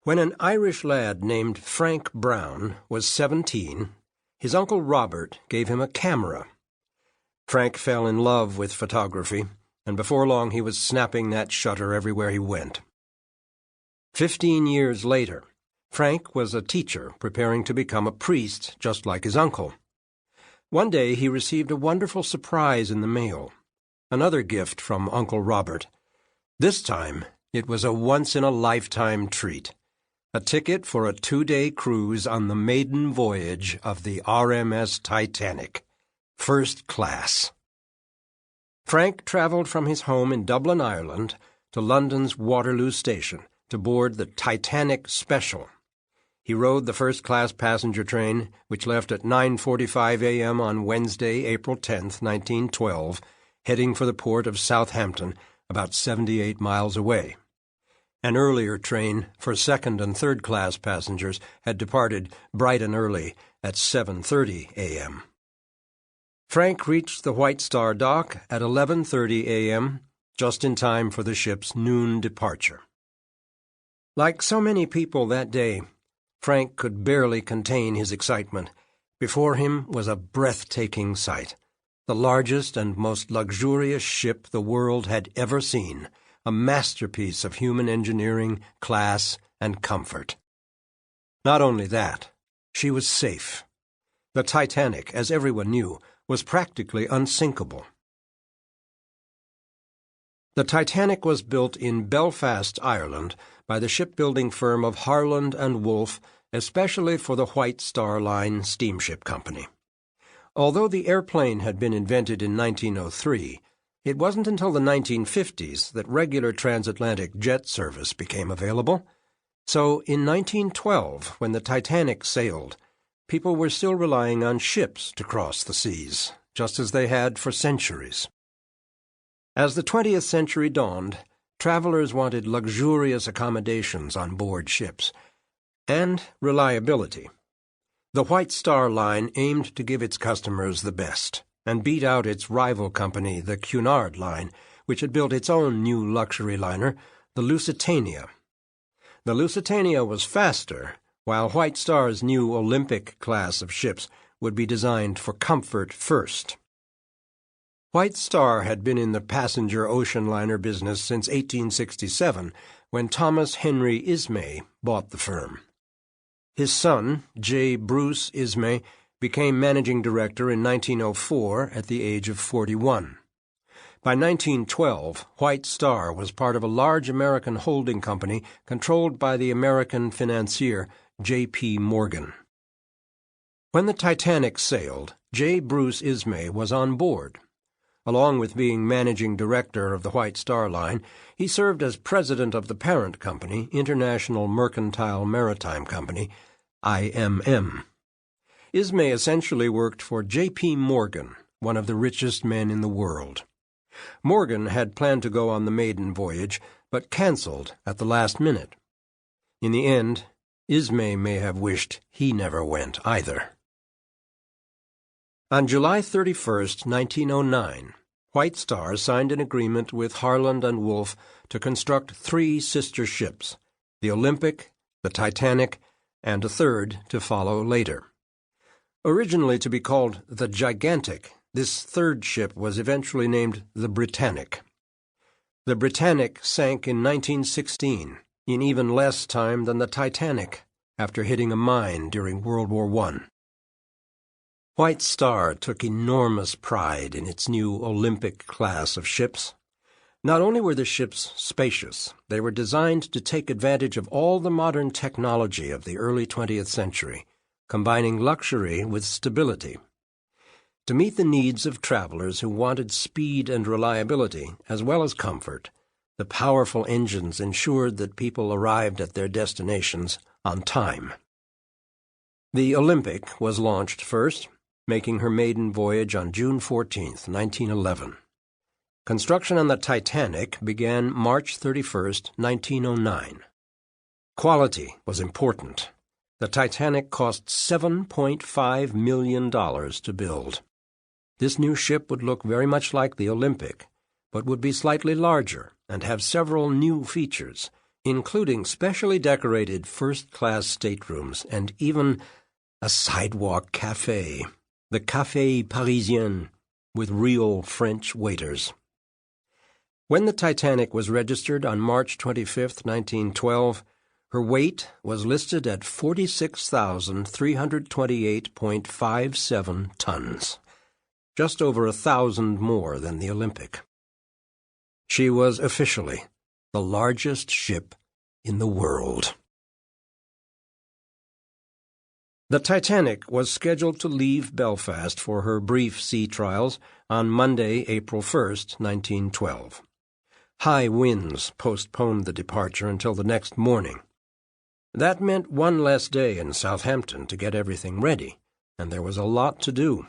When an Irish lad named Frank Brown was 17, his Uncle Robert gave him a camera. Frank fell in love with photography, and before long he was snapping that shutter everywhere he went. 15 years later, Frank was a teacher preparing to become a priest, just like his uncle. One day he received a wonderful surprise in the mail, another gift from Uncle Robert. This time it was a once-in-a-lifetime treat, a ticket for a 2-day cruise on the maiden voyage of the RMS Titanic, first class. Frank traveled from his home in Dublin, Ireland, to London's Waterloo Station to board the Titanic Special. He rode the first-class passenger train, which left at 9:45 a.m. on Wednesday, April 10, 1912, heading for the port of Southampton, about 78 miles away. An earlier train for second- and third-class passengers had departed bright and early at 7:30 a.m. Frank reached the White Star dock at 11:30 a.m., just in time for the ship's noon departure. Like so many people that day, Frank could barely contain his excitement. Before him was a breathtaking sight, the largest and most luxurious ship the world had ever seen, a masterpiece of human engineering, class, and comfort. Not only that, she was safe. The Titanic, as everyone knew, was practically unsinkable. The Titanic was built in Belfast, Ireland, by the shipbuilding firm of Harland and Wolff, especially for the White Star Line Steamship Company. Although the airplane had been invented in 1903, it wasn't until the 1950s that regular transatlantic jet service became available. So in 1912, when the Titanic sailed, people were still relying on ships to cross the seas, just as they had for centuries. As the 20th century dawned, travelers wanted luxurious accommodations on board ships and reliability. The White Star Line aimed to give its customers the best and beat out its rival company, the Cunard Line, which had built its own new luxury liner, the Lusitania. The Lusitania was faster, while White Star's new Olympic class of ships would be designed for comfort first. White Star had been in the passenger ocean liner business since 1867, when Thomas Henry Ismay bought the firm. His son, J. Bruce Ismay, became managing director in 1904 at the age of 41. By 1912, White Star was part of a large American holding company controlled by the American financier J.P. Morgan. When the Titanic sailed, J. Bruce Ismay was on board. Along with being managing director of the White Star Line, he served as president of the parent company, International Mercantile Maritime Company, IMM. Ismay essentially worked for J.P. Morgan, one of the richest men in the world. Morgan had planned to go on the maiden voyage, but canceled at the last minute. In the end, Ismay may have wished he never went either. On July 31, 1909, White Star signed an agreement with Harland and Wolff to construct 3 sister ships, the Olympic, the Titanic, and a third to follow later. Originally to be called the Gigantic, this third ship was eventually named the Britannic. The Britannic sank in 1916, in even less time than the Titanic, after hitting a mine during World War I. White Star took enormous pride in its new Olympic class of ships. Not only were the ships spacious, they were designed to take advantage of all the modern technology of the early 20th century, combining luxury with stability. To meet the needs of travelers who wanted speed and reliability, as well as comfort, the powerful engines ensured that people arrived at their destinations on time. The Olympic was launched first, making her maiden voyage on June 14, 1911. Construction on the Titanic began March 31, 1909. Quality was important. The Titanic cost $7.5 million to build. This new ship would look very much like the Olympic, but would be slightly larger and have several new features, including specially decorated first-class staterooms and even a sidewalk café, the Café Parisien, with real French waiters. When the Titanic was registered on March 25, 1912, her weight was listed at 46,328.57 tons, just over 1,000 more than the Olympic. She was officially the largest ship in the world. The Titanic was scheduled to leave Belfast for her brief sea trials on Monday, April 1, 1912. High winds postponed the departure until the next morning. That meant one less day in Southampton to get everything ready, and there was a lot to do.